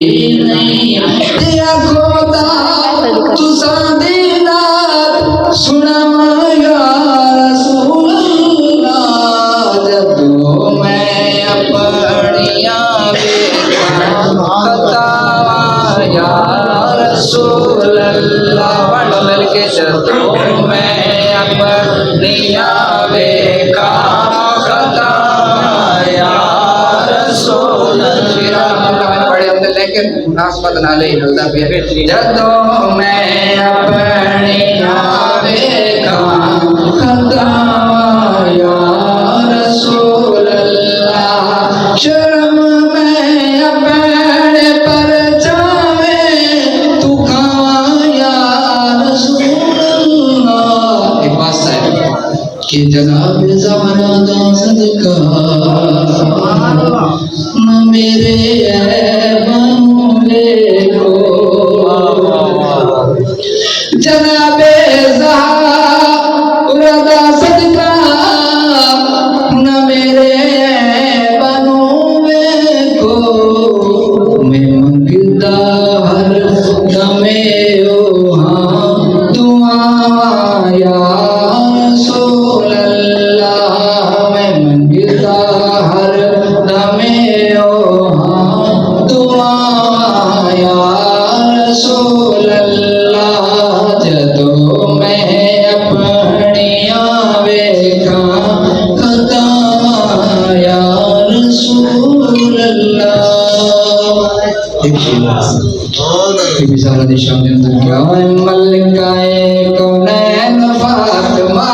دیا خدا تسا دیدار سناوا یا رسول اللہ جدو میں اپنیاں ویکھاں خطاواں یا رسول اللہ پڑھو مل کے جدو میں اپنیاں ویکھاں خطاواں یا رسول اللہ لیکن مناسبت نہ لے ہلدا پیا جدو میں اپنی ویکھاں خطاواں یا رسول اللہ شرم میں اپنے پر جاویں تو کھاواں یا رسول اللہ ایک بات ہے کہ جناب زمانہ دا صدقہ نہ میرے جناب زہرا دا صدقہ نہ میرے بنو کو میں منگتا ہر دم ہاں دعا یا رسول اللہ میں منگتا ہر دم ہاں دعا یا رسول اللہ جدو میں اپنیاں ویکھاں خطاواں یا رسول اللہ ایک مثال دی شان دے اندر کیا ہے ملکائے کونین فاطمہ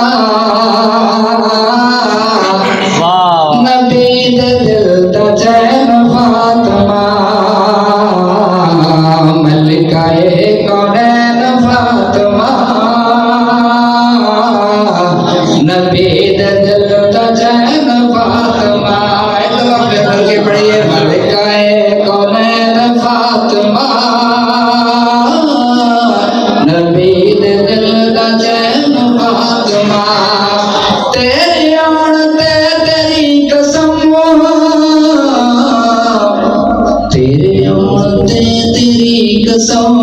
نبی دے دل دا چین فاطمہ ملکائے کونین فاطمہ نبی دے دل دا چین فاطمہ ایک دفعہ پھر کے پڑھیے ملکائے کونین فاطمہ نبی دے دل دا چین فاطمہ تیری آن تے تیری قسم تیرے آن تے تیری قسم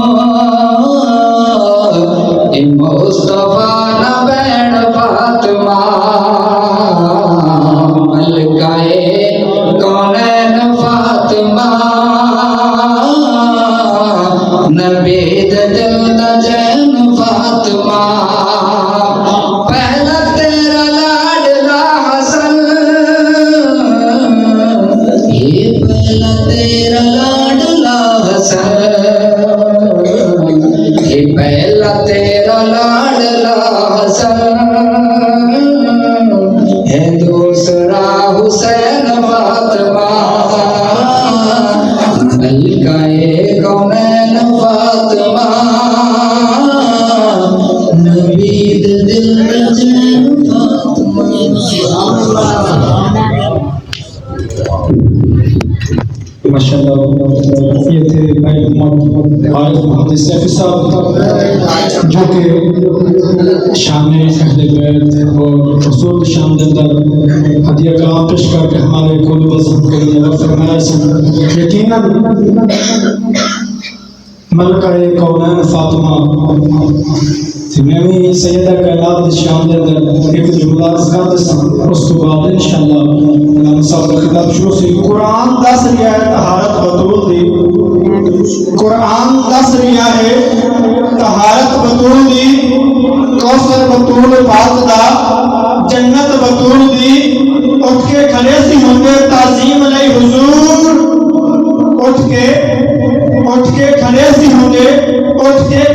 اے مصطفیٰ نہ بین فاطمہ ملکائے کونین فاطمہ نبی دے دل دا چین فاطمہ پہلا تیرا لاڈلا حسن یہ پہلا تیرا لاڈلا حسن یہ پہلا تیرا لاڈلا حسن ہے دوسرا حسین فاطمہ ملکائے کونین فاطمہ نبی دے دل دا چین فاطمہ ماشاءاللہ یہ تھے بھائی محمد عارف محمد سیفی صاحب جو کہ شان اہل بیت اور رسول شان دے اندر ہدیہ کلام پیش کر کے ہمارے کل وزن کے لیے وقت فرمایا سن یقیناً ملکہ کونین فاطمہ میں بھی سیدہ کائنات دی شان دے اندر ایک جملہ ذکر دساں اس کو بعد انشاءاللہ علامہ صاحب کا خطاب شروع سے قرآن دس رہا ہے طہارت بطول دی قرآن دس رہا ہے طہارت بطول دی کوثر بطول پاک دا جنت بطول دی اٹھ کے کھڑے سی ہوندے تعظیم علیہ حضور اٹھ کے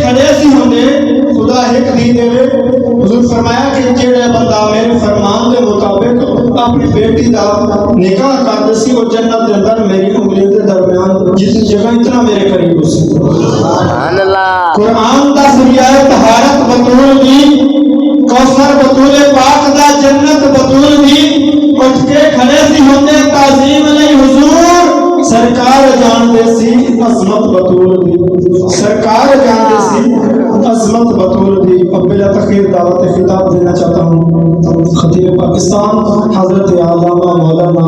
کھڑے سی ہوندے خدا ایک دی دے حضور فرمایا کہ جڑا بندہ میرے فرمان دے مطابق اپنی بیٹی دا نکاح کر دسی وہ جنت دے اندر میری انگلی دے درمیان جتنی جگہ اتنا میرے قریب ہو سکتا سبحان اللہ قرآن دا ذریعہ طہارت بطول دی کوثر بطول پاک دا جنت بطول دی اٹھ کے کھڑے سی ہوندے تعظیم علیہ حضور سرکار جان دے سی عظمت بطول دی سرکار جان دے سی عظمت بطول دی اب بلا تخیر دعوت خطاب دینا چاہتا ہوں خطیب پاکستان حضرت علامہ مولانا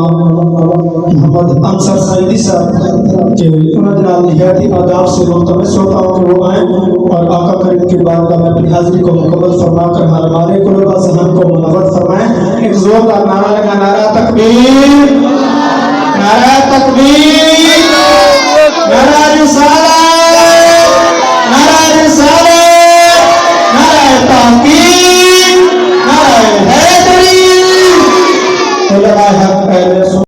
محمد انصر سعیدی صاحب کہ انہوں نے نہایت آداب سے ملتمس ہوتا ہوں کہ وہ آئیں اور آقا کریم کی بارگاہ میں اپنی حاضری کو مکمل فرما کر ہمارے قلوب و ذہن کو منور فرمائیں. ایک زوردار نعرہ لگا, نعرہ تکبیر, نعرہ تکبیر, نعرہ رسالت, نعرہ رسالت, نعرہ تحقیق.